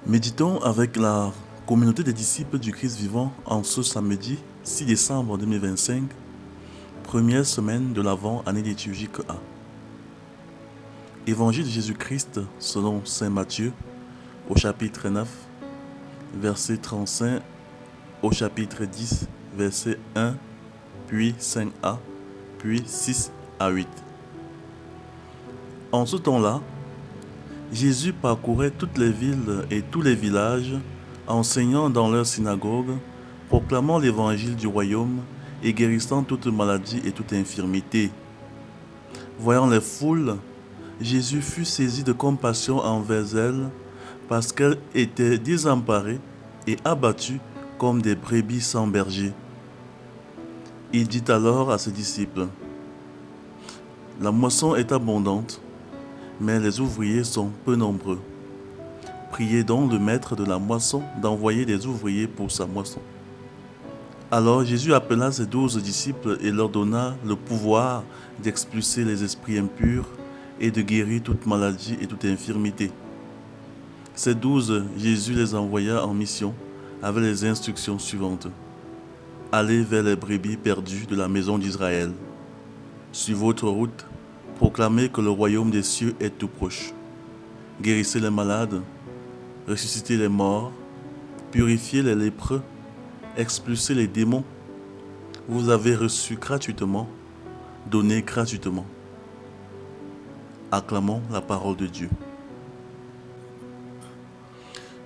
Méditons avec la communauté des disciples du Christ vivant en ce samedi 6 décembre 2025, première semaine de l'Avent, année liturgique A. Évangile de Jésus-Christ selon saint Matthieu au chapitre 9, verset 35 au chapitre 10, verset 1, puis 5a, puis 6 à 8. En ce temps-là, Jésus parcourait toutes les villes et tous les villages, enseignant dans leurs synagogues, proclamant l'évangile du royaume et guérissant toute maladie et toute infirmité. Voyant les foules, Jésus fut saisi de compassion envers elles parce qu'elles étaient désemparées et abattues comme des brebis sans berger. Il dit alors à ses disciples : « La moisson est abondante, mais les ouvriers sont peu nombreux. Priez donc le maître de la moisson d'envoyer des ouvriers pour sa moisson. » Alors Jésus appela ses 12 disciples et leur donna le pouvoir d'expulser les esprits impurs et de guérir toute maladie et toute infirmité. Ces 12, Jésus les envoya en mission avec les instructions suivantes. Allez vers les brebis perdues de la maison d'Israël. Sur votre route, proclamez que le royaume des cieux est tout proche. Guérissez les malades, ressuscitez les morts, purifiez les lépreux, expulsez les démons. Vous avez reçu gratuitement, donnez gratuitement. Acclamons la parole de Dieu.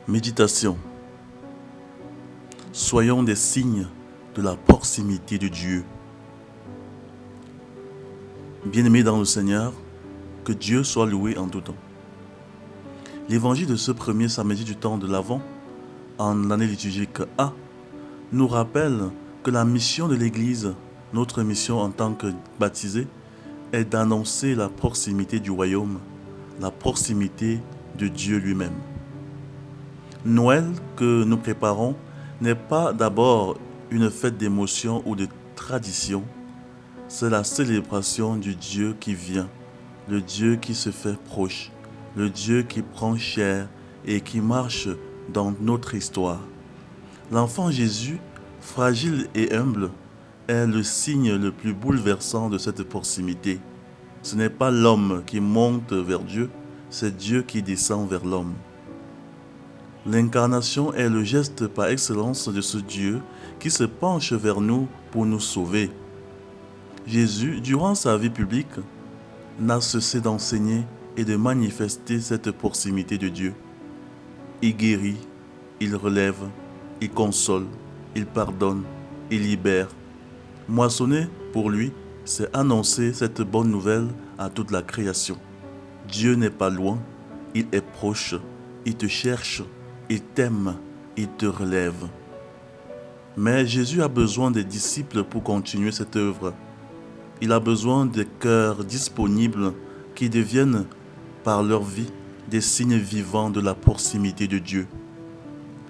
Méditation. Soyons des signes de la proximité de Dieu. Bien-aimés dans le Seigneur, que Dieu soit loué en tout temps. L'évangile de ce premier samedi du temps de l'Avent, en l'année liturgique A, nous rappelle que la mission de l'Église, notre mission en tant que baptisés, est d'annoncer la proximité du royaume, la proximité de Dieu lui-même. Noël que nous préparons n'est pas d'abord une fête d'émotion ou de tradition, c'est la célébration du Dieu qui vient, le Dieu qui se fait proche, le Dieu qui prend chair et qui marche dans notre histoire. L'enfant Jésus, fragile et humble, est le signe le plus bouleversant de cette proximité. Ce n'est pas l'homme qui monte vers Dieu, c'est Dieu qui descend vers l'homme. L'incarnation est le geste par excellence de ce Dieu qui se penche vers nous pour nous sauver. Jésus, durant sa vie publique, n'a cessé d'enseigner et de manifester cette proximité de Dieu. Il guérit, il relève, il console, il pardonne, il libère. Moissonner, pour lui, c'est annoncer cette bonne nouvelle à toute la création. Dieu n'est pas loin, il est proche, il te cherche, il t'aime, il te relève. Mais Jésus a besoin des disciples pour continuer cette œuvre. Il a besoin de cœurs disponibles qui deviennent, par leur vie, des signes vivants de la proximité de Dieu.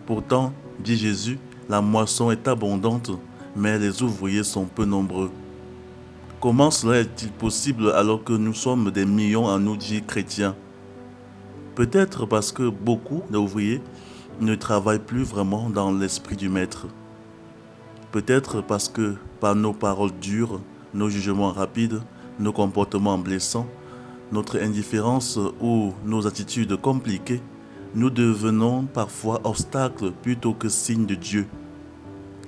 Pourtant, dit Jésus, la moisson est abondante, mais les ouvriers sont peu nombreux. Comment cela est-il possible alors que nous sommes des millions à nous dire chrétiens? Peut-être parce que beaucoup d'ouvriers ne travaillent plus vraiment dans l'esprit du Maître. Peut-être parce que par nos paroles dures, nos jugements rapides, nos comportements blessants, notre indifférence ou nos attitudes compliquées, nous devenons parfois obstacles plutôt que signes de Dieu.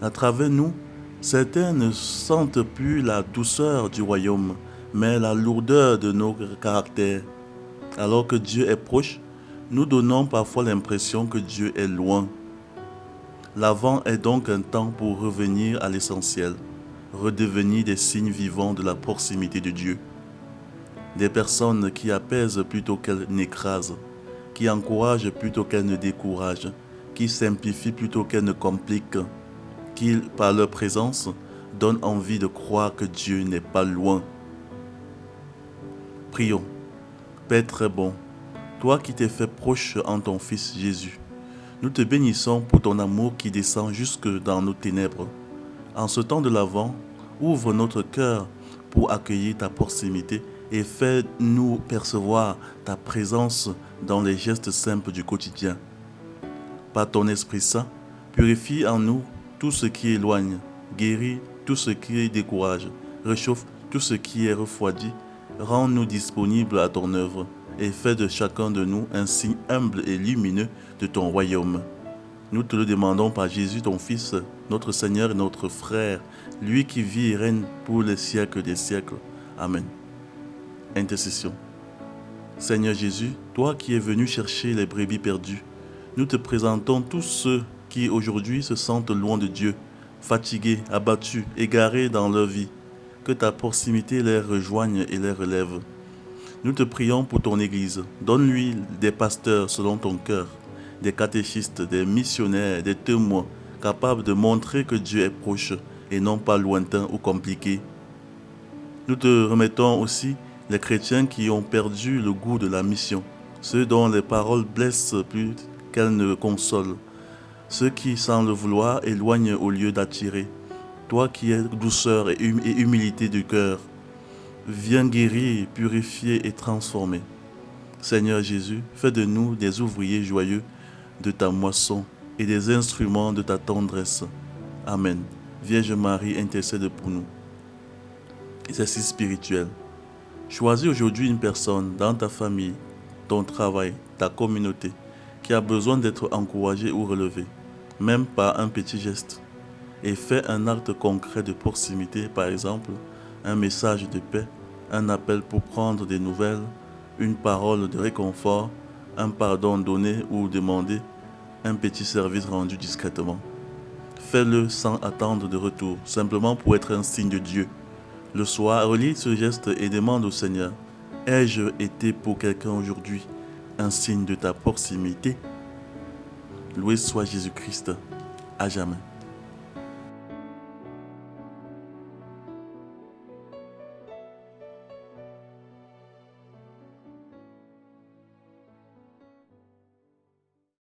À travers nous, certains ne sentent plus la douceur du royaume, mais la lourdeur de nos caractères. Alors que Dieu est proche, nous donnons parfois l'impression que Dieu est loin. L'Avent est donc un temps pour revenir à l'essentiel, redevenir des signes vivants de la proximité de Dieu. Des personnes qui apaisent plutôt qu'elles n'écrasent, qui encouragent plutôt qu'elles ne découragent, qui simplifient plutôt qu'elles ne compliquent, qui, par leur présence, donnent envie de croire que Dieu n'est pas loin. Prions. Père très bon, toi qui t'es fait proche en ton Fils Jésus, nous te bénissons pour ton amour qui descend jusque dans nos ténèbres. En ce temps de l'Avent, ouvre notre cœur pour accueillir ta proximité et fais-nous percevoir ta présence dans les gestes simples du quotidien. Par ton Esprit Saint, purifie en nous tout ce qui éloigne, guéris tout ce qui décourage, réchauffe tout ce qui est refroidi, rends-nous disponibles à ton œuvre et fais de chacun de nous un signe humble et lumineux de ton royaume. Nous te le demandons par Jésus, ton Fils, notre Seigneur et notre Frère, lui qui vit et règne pour les siècles des siècles. Amen. Intercession. Seigneur Jésus, toi qui es venu chercher les brebis perdues, nous te présentons tous ceux qui aujourd'hui se sentent loin de Dieu, fatigués, abattus, égarés dans leur vie. Que ta proximité les rejoigne et les relève. Nous te prions pour ton Église. Donne-lui des pasteurs selon ton cœur, des catéchistes, des missionnaires, des témoins, capables de montrer que Dieu est proche et non pas lointain ou compliqué. Nous te remettons aussi les chrétiens qui ont perdu le goût de la mission, ceux dont les paroles blessent plus qu'elles ne consolent, ceux qui, sans le vouloir, éloignent au lieu d'attirer. Toi qui es douceur et humilité du cœur, viens guérir, purifier et transformer. Seigneur Jésus, fais de nous des ouvriers joyeux de ta moisson et des instruments de ta tendresse. Amen. Vierge Marie, intercède pour nous. Exercice spirituel. Choisis aujourd'hui une personne dans ta famille, ton travail, ta communauté, qui a besoin d'être encouragée ou relevée, même par un petit geste. Et fais un acte concret de proximité, par exemple, un message de paix, un appel pour prendre des nouvelles, une parole de réconfort, un pardon donné ou demandé, un petit service rendu discrètement. Fais-le sans attendre de retour, simplement pour être un signe de Dieu. Le soir, relis ce geste et demande au Seigneur, ai-je été pour quelqu'un aujourd'hui un signe de ta proximité? Loué soit Jésus-Christ, à jamais.